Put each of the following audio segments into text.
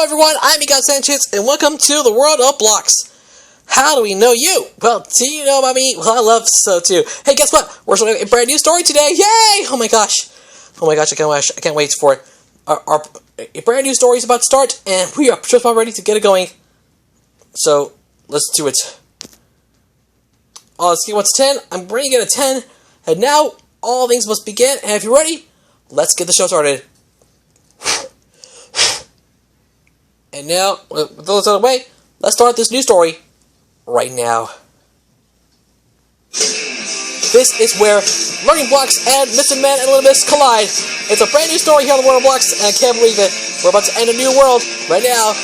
everyone, I'm Miguel Sanchez, and welcome to the world of blocks. How do we know you? Well, do you know about me? Well, I love so too. Hey, guess what? We're starting a brand new story today. Yay! Oh my gosh, I can't wait for it. A brand new story is about to start, and we are just about ready to get it going. So, let's do it. Let's get what's 10. I'm bringing it a 10, and now all things must begin, and if you're ready, let's get the show started. And now, with those out of the way, let's start this new story right now. This is where Learning Blocks and Mr. Man and Little Miss collide. It's a brand new story here on the World of Blocks, and I can't believe it. We're about to end a new world right now.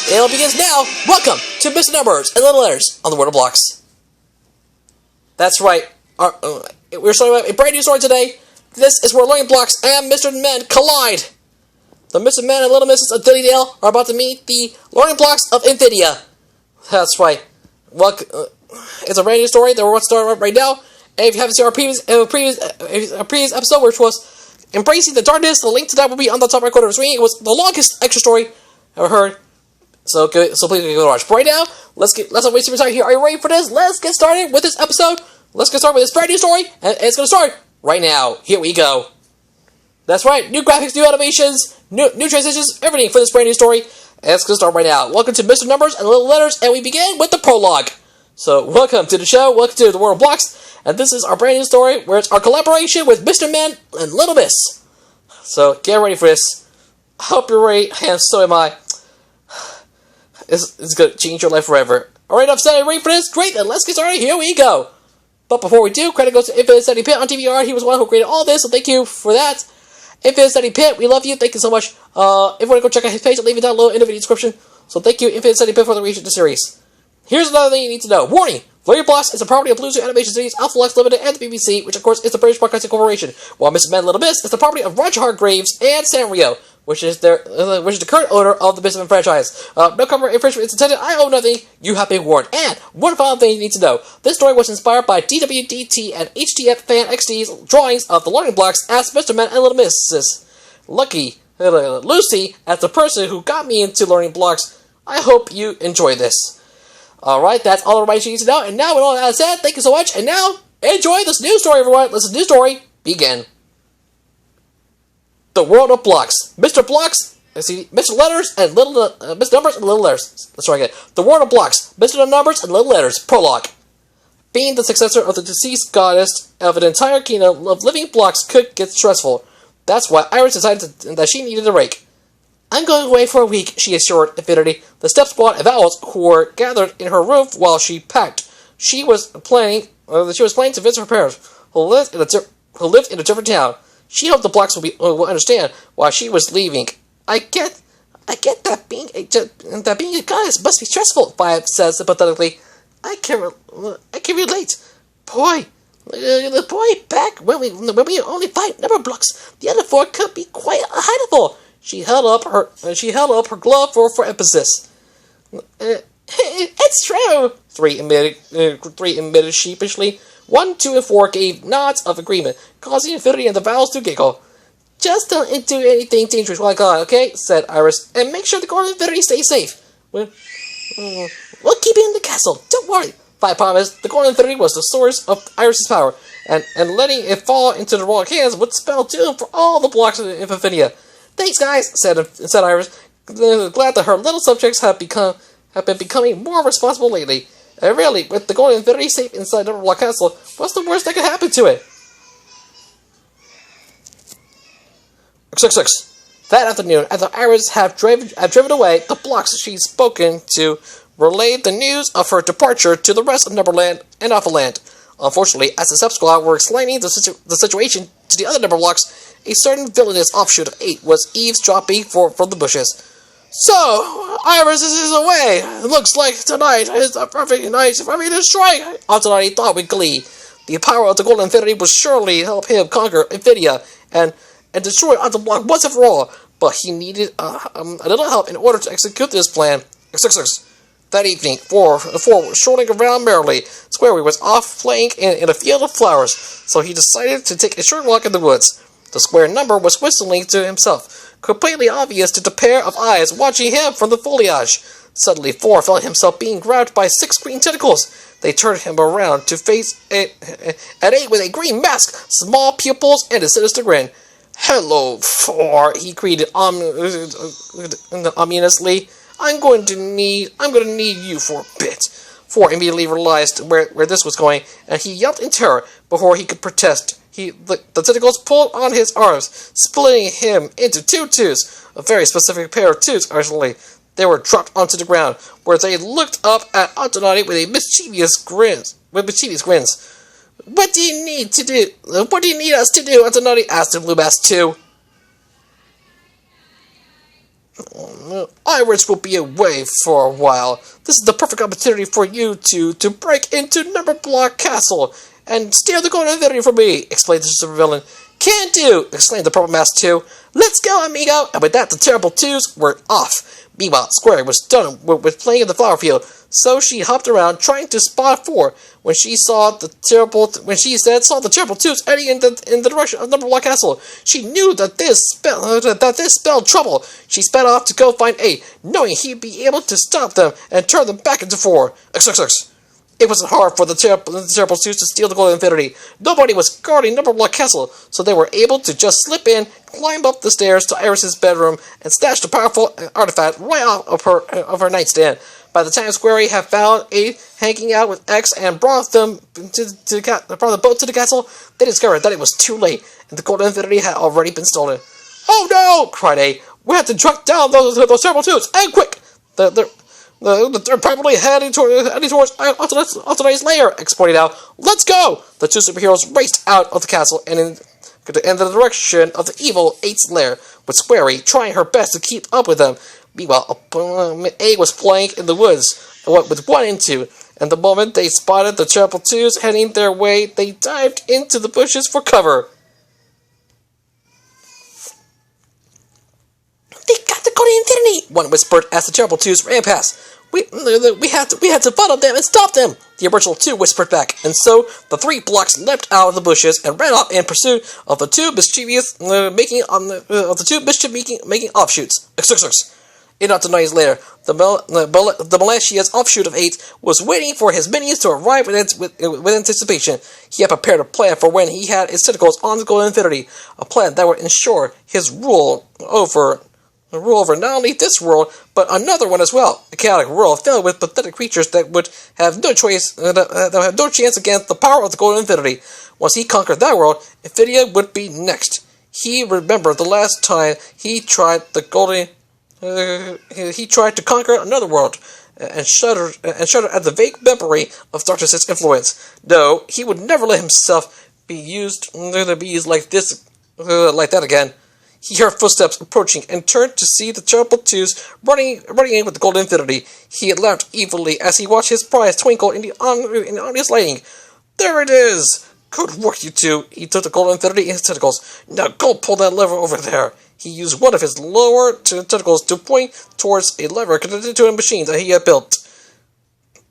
It all begins now. Welcome to Mr. Numbers and Little Letters on the World of Blocks. That's right. We're starting a brand new story today. This is where Learning Blocks and Mr. Man collide. The Mr. Man and Little Misses of Diddydale are about to meet the Learning Blocks of Infidia. That's right. It's a brand new story that we're about to start right now. And if you haven't seen our previous episode, which was Embracing the Darkness, the link to that will be on the top right corner of the screen. It was the longest extra story ever heard. So please go watch. But right now, let's not waste your time here. Are you ready for this? Let's get started with this episode. Let's get started with this brand new story, and it's going to start right now. Here we go. That's right. New graphics, new animations, new transitions, everything for this brand new story. And it's going to start right now. Welcome to Mr. Numbers and Little Letters, and we begin with the prologue. So, welcome to the show, welcome to the World of Blocks, and this is our brand new story, where it's our collaboration with Mr. Man and Little Miss. So, get ready for this. I hope you're ready, and so am I. It's going to change your life forever. Alright, enough said, ready for this? Great, then let's get started, here we go. But before we do, credit goes to Infinite Steady Pit on TVR. He was the one who created all this, so thank you for that. Infinite Steady Pit, we love you, thank you so much. If you want to go check out his page, I'll leave it down below in the video description. So thank you, Infinite Steady Pit, for the reach of the series. Here's another thing you need to know. Warning! Learning Blocks is a property of Blue Zoo Animation Studios, Alpha Lux Limited, and the BBC, which of course is the British Broadcasting Corporation, while Mr. Man and Little Miss is the property of Roger Hargraves and Sanrio, which is the current owner of the Mr. Man franchise. No copyright infringement is intended. I own nothing. You have been warned. And one final thing you need to know. This story was inspired by DWDT and HTF Fan XD's drawings of the Learning Blocks as Mr. Man and Little Misses. Lucky Lucy, as the person who got me into Learning Blocks, I hope you enjoy this. Alright, that's all the reminders you need to know. And now, with all that said, thank you so much. And now, enjoy this new story, everyone. Let's new story begin. The World of Blocks. Mr. Blocks, Mr. Letters and Little Mr. Numbers and Little Letters. Let's try again. The World of Blocks. Mr. Numbers and Little Letters. Prologue. Being the successor of the deceased goddess of an entire kingdom of living blocks could get stressful. That's why Iris decided that she needed a break. I'm going away for a week, she assured Infinity. The Step Squad of owls who were gathered in her room while she packed. She was planning to visit her parents, who lived in a different town. She hoped the blocks will understand why she was leaving. I get that being a goddess must be stressful, Vibe says sympathetically. I can relate. Boy, back when we only 5 number blocks, the other 4 could be quite hideable. She held up her glove for emphasis. It's true, 3 admitted sheepishly. 1, 2, and 4 gave nods of agreement, causing Infinity and the Vowels to giggle. Just don't do anything dangerous while I got, okay? Said Iris, and make sure the Golden Infinity stays safe. We'll keep it in the castle. Don't worry. I promised. The Golden Infinity was the source of Iris' power, and letting it fall into the wrong hands would spell doom for all the blocks in Infinia. Thanks, guys, said Iris, glad that her little subjects have been becoming more responsible lately. And really, with the Golden Infinity safe inside the Block Castle, what's the worst that could happen to it? 6. That afternoon, after Iris had driven away, the blocks she'd spoken to relayed the news of her departure to the rest of Numberland and Alphaland. Unfortunately, as the Step Squad were explaining the situation to the other number blocks, a certain villainous offshoot of 8 was eavesdropping from the bushes. So, Iris is away. It looks like tonight is the perfect night for me to strike. Altonati thought with glee. The power of the Golden Infinity would surely help him conquer Infidia and destroy Autoblock once and for all. But he needed a little help in order to execute this plan. 6. That evening, four were strolling around merrily. Squarey was off playing in a field of flowers, so he decided to take a short walk in the woods. The square number was whistling to himself. completely obvious to the pair of eyes watching him from the foliage. Suddenly, 4 felt himself being grabbed by 6 green tentacles. They turned him around to face an 8 with a green mask, small pupils, and a sinister grin. "Hello, 4, he greeted ominously. I'm going to need you for a bit." 4 immediately realized where this was going, and he yelped in terror before he could protest. The tentacles pulled on his arms, splitting him into 2 tubes, a very specific pair of tubes, actually. They were dropped onto the ground, where they looked up at Antonati with mischievous grins. "What do you need to do? What do you need us to do?" Antonati asked the Blue Mask 2. "Iris will be away for a while. This is the perfect opportunity for you to break into Number Block Castle and steal the Golden Infinity from me," explained the supervillain. "Can do!" exclaimed the Purple Mask 2. "Let's go, amigo!" And with that, the Terrible Twos were off. Meanwhile, Square was done with playing in the flower field, so she hopped around trying to spot 4. When she saw the Terrible Twos heading in the direction of Number Block Castle, she knew that this spelled trouble. She sped off to go find 8, knowing he'd be able to stop them and turn them back into 4. It wasn't hard for the Terrible Twos to steal the Golden Infinity. Nobody was guarding Number Block Castle, so they were able to just slip in, climb up the stairs to Iris's bedroom, and snatch the powerful artifact right off of her nightstand. By the time Squarey had found 8 hanging out with X and brought them both to the castle, they discovered that it was too late, and the Golden Infinity had already been stolen. "Oh no!" cried 8. "We have to track down those Terrible Twos, and quick! They're probably heading towards Antonati's lair," X pointed out. "Let's go!" The 2 superheroes raced out of the castle and in the direction of the evil 8's lair, with Squarey trying her best to keep up with them. Meanwhile, A was playing in the woods with 1 and 2, and the moment they spotted the Terrible Twos heading their way, they dived into the bushes for cover. "They got the Golden Infinity!" 1 whispered as the Terrible Twos ran past. We had to follow them and stop them!" The original 2 whispered back, and so the 3 blocks leapt out of the bushes and ran off in pursuit of the 2 mischief-making offshoots. In Antonati's lair, the malicious offshoot of 8 was waiting for his minions to arrive with anticipation. He had prepared a plan for when he had his tentacles on the Golden Infinity, a plan that would ensure his rule over not only this world, but another one as well. A chaotic world filled with pathetic creatures that would have no chance against the power of the Golden Infinity. Once he conquered that world, Infidia would be next. He remembered the last time he tried to conquer another world, and shuddered at the vague memory of Darkness's influence. No, he would never let himself be used like that again. He heard footsteps approaching and turned to see the Terrible Twos running in with the Golden Infinity. He had laughed evilly as he watched his prize twinkle in the ominous lighting. "There it is! Good work, you 2. He took the Golden Infinity in his tentacles. "Now go pull that lever over there." He used one of his lower tentacles to point towards a lever connected to a machine that he had built.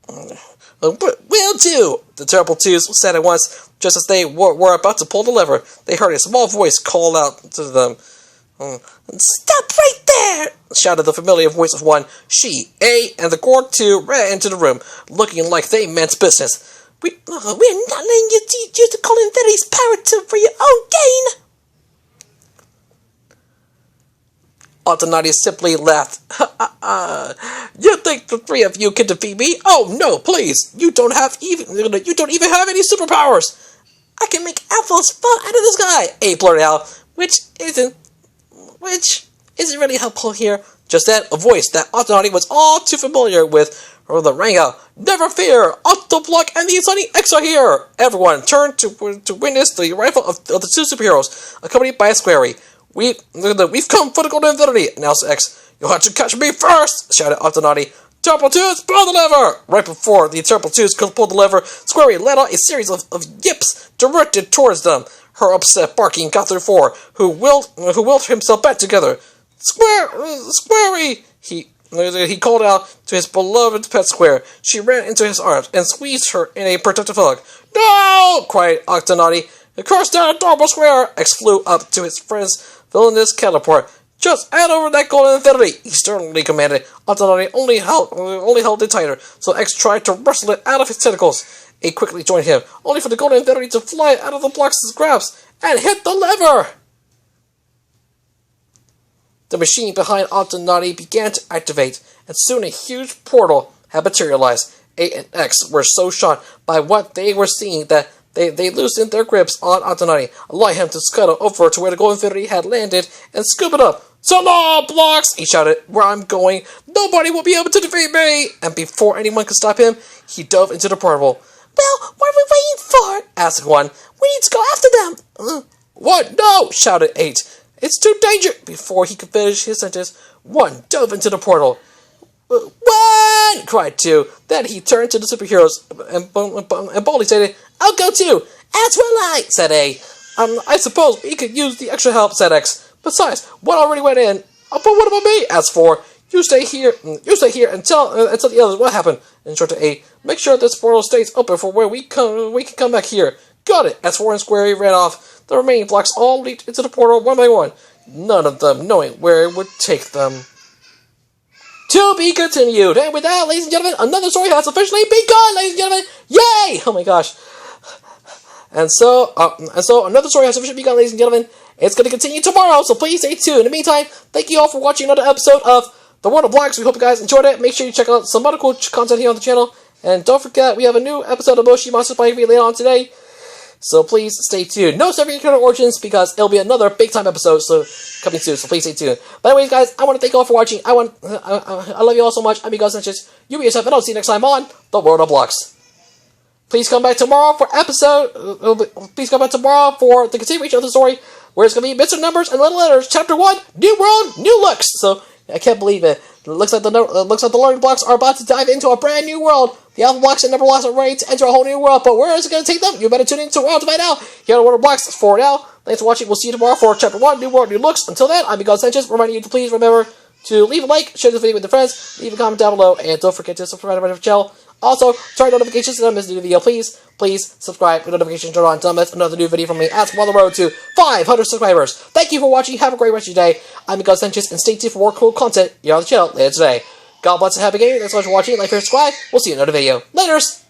"Will do!" The Terrible Twos said at once. Just as they were about to pull the lever, they heard a small voice call out to them. "Stop right there!" shouted the familiar voice of 1. She, A, and the Guard 2 ran into the room, looking like they meant business. We're not letting you use the Golden Infinity's power for your own gain!" Antonati simply laughed. "You think the 3 of you can defeat me? Oh no, please! You don't even have any superpowers!" "I can make apples fall out of the sky," A blurted out, which isn't really helpful here. Just then, a voice that Antonati was all too familiar with rang out. "Never fear! Autoblock and the Sunny X are here!" Everyone turned to witness the arrival of the 2 superheroes, accompanied by Squarey. We've come for the Golden Infinity," announced X. "You'll have to catch me first!" shouted Antonati. "Terrible Twos, pull the lever!" Right before the Terrible Twos could pull the lever, Squarey let out a series of yips directed towards them. Her upset barking got through 4, who willed himself back together. "Squarey!" He called out to his beloved pet Square. She ran into his arms and squeezed her in a protective hug. "No!" cried Antonati. "Curse that adorable Square!" X flew up to his friend's villainous counterpart. Just hand over that golden infinity, he sternly commanded. Antonari only held it tighter, so X tried to wrestle it out of his tentacles. A quickly joined him, only for the golden infinity to fly out of the block's grasp and hit the lever. The machine behind Antonari began to activate, and soon a huge portal had materialized. A and X were so shocked by what they were seeing that they loosened their grips on Antonari, allowing him to scuttle over to where the golden infinity had landed and scoop it up. "So long, blocks!" he shouted. "Where I'm going, nobody will be able to defeat me!" And before anyone could stop him, he dove into the portal. "Well, what are we waiting for?" asked one. "We need to go after them." "What? No!" shouted 8. "It's too dangerous!" Before he could finish his sentence, 1 dove into the portal. "One!" cried 2. Then he turned to the superheroes and boldly stated, "I'll go too." "As will I," said A. I suppose we could use the extra help," said X. "Besides, one already went in." "But what about me?" asked 4. You stay here and tell the others what happened." Instructed A. "Make sure this portal stays open for where we can come back here." "Got it." As 4 and Square ran off, the remaining blocks all leaped into the portal one by one, none of them knowing where it would take them. To be continued. And with that, ladies and gentlemen, another story has officially begun, ladies and gentlemen. Yay! Oh my gosh. And so another story has officially begun, ladies and gentlemen. It's going to continue tomorrow, so please stay tuned. In the meantime, thank you all for watching another episode of The World of Blocks. We hope you guys enjoyed it. Make sure you check out some other cool content here on the channel. And don't forget, we have a new episode of Moshi Monsters by later on today. So please stay tuned. No Seven Eternal Origins, because it'll be another big-time episode coming soon, so please stay tuned. But anyways, guys, I want to thank you all for watching. I love you all so much. I'm Miguel Sanchez. You be yourself, and I'll see you next time on The World of Blocks. Please come back tomorrow for Please come back tomorrow for the continuation of the story, where it's going to be Mr. Numbers and Little Letters, Chapter 1, New World, New Looks. So, I can't believe it. It looks like the learning blocks are about to dive into a brand new world. The alpha blocks and number blocks are ready to enter a whole new world, but where is it going to take them? You better tune in tomorrow to find out. Here on the World of Blocks. For now, thanks for watching. We'll see you tomorrow for Chapter 1, New World, New Looks. Until then, I'm Miguel Sanchez, reminding you to please remember to leave a like, share this video with your friends, leave a comment down below, and don't forget to subscribe to my channel. Also, turn on notifications so you don't miss a new video. Please subscribe with notifications turned on to not miss another new video from me as we're on the road to 500 subscribers. Thank you for watching. Have a great rest of your day. I'm Miguel Sanchez, and stay tuned for more cool content here on the channel later today. God bless and happy gaming. Thanks so much for watching. Like, share, subscribe. We'll see you in another video. Laters!